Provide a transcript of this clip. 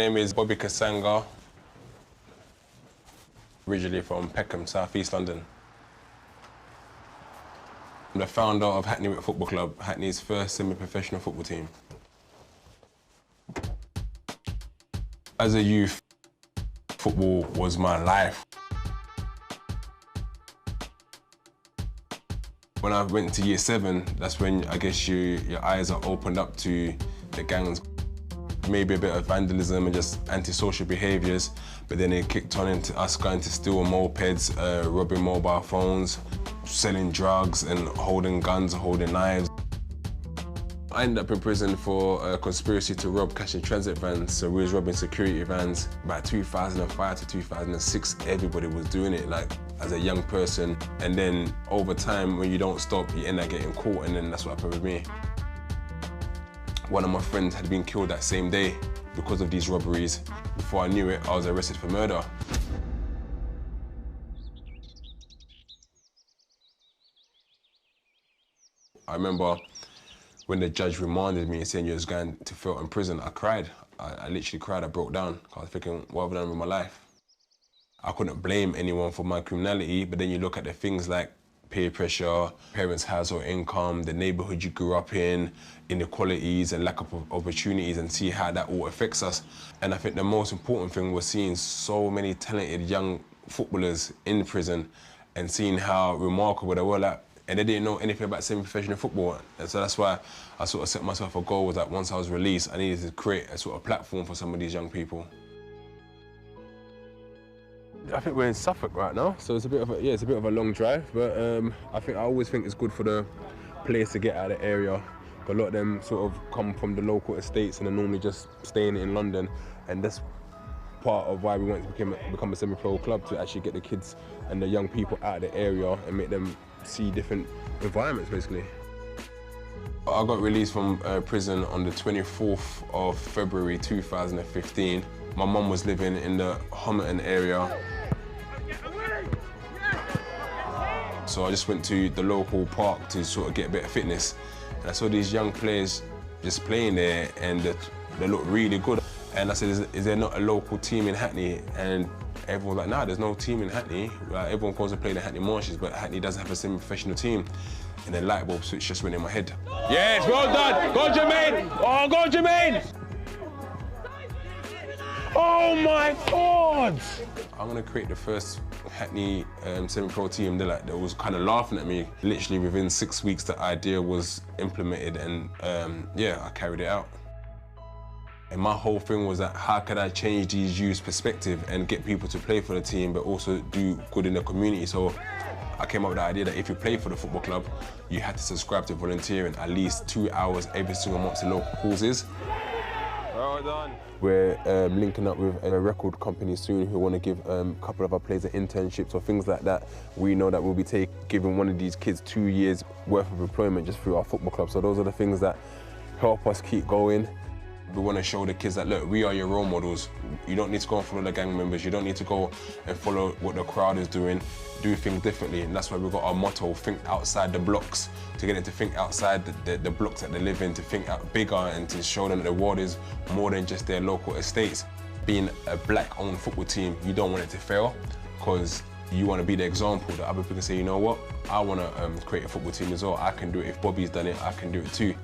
name is Bobby Kasanga, originally from Peckham, South East London. I'm the founder of Hackney Wick Football Club, Hackney's first semi-professional football team. As a youth, football was my life. When I went to year 7, that's when I guess your eyes are opened up to the gangs. Maybe a bit of vandalism and just antisocial behaviours, but then it kicked on into us going to steal mopeds, robbing mobile phones, selling drugs and holding guns, holding knives. I ended up in prison for a conspiracy to rob cash and transit vans, so we was robbing security vans. About 2005 to 2006, everybody was doing it, like, as a young person. And then over time, when you don't stop, you end up getting caught, and then that's what happened with me. One of my friends had been killed that same day because of these robberies. Before I knew it, I was arrested for murder. I remember when the judge remanded me and saying you was going to Felton prison, I cried. I literally cried, I broke down. I was thinking, what have I done with my life? I couldn't blame anyone for my criminality, but then you look at the things like peer pressure, parents' household income, the neighbourhood you grew up in, inequalities and lack of opportunities, and see how that all affects us. And I think the most important thing was seeing so many talented young footballers in prison and seeing how remarkable they were, like, and they didn't know anything about semi-professional football. And so that's why I sort of set myself a goal, was that once I was released, I needed to create a sort of platform for some of these young people. I think we're in Suffolk right now, so it's a bit of a long drive, but I always think it's good for the players to get out of the area. A lot of them sort of come from the local estates and are normally just staying in London, and that's part of why we want to become a semi-pro club, to actually get the kids and the young people out of the area and make them see different environments, basically. I got released from prison on the 24th of February 2015. My mum was living in the Homerton area. So I just went to the local park to sort of get a bit of fitness. And I saw these young players just playing there, and they looked really good. And I said, is there not a local team in Hackney? And everyone was like, nah, there's no team in Hackney. Like, everyone goes to play the Hackney Marshes, but Hackney doesn't have a semi-professional team. And the light bulb switch just went in my head. Yes, well done! Go Jermaine! Oh, go Jermaine! Oh my God! I'm gonna create the first Hackney semi-pro team. They was kind of laughing at me. Literally within 6 weeks, the idea was implemented, and yeah, I carried it out. And my whole thing was that, how could I change these youths' perspective and get people to play for the team, but also do good in the community? So I came up with the idea that if you play for the football club, you had to subscribe to volunteering at least 2 hours every single month to local causes. Well done. We're linking up with a record company soon who want to give a couple of our players internships or things like that. We know that we'll be giving one of these kids 2 years worth of employment just through our football club. So those are the things that help us keep going. We want to show the kids that, look, we are your role models. You don't need to go and follow the gang members. You don't need to go and follow what the crowd is doing. Do things differently. And that's why we've got our motto, think outside the blocks, to get them to think outside the blocks that they live in, to think out bigger and to show them that the world is more than just their local estates. Being a black-owned football team, you don't want it to fail, because you want to be the example that other people can say, you know what, I want to create a football team as well. I can do it. If Bobby's done it, I can do it too.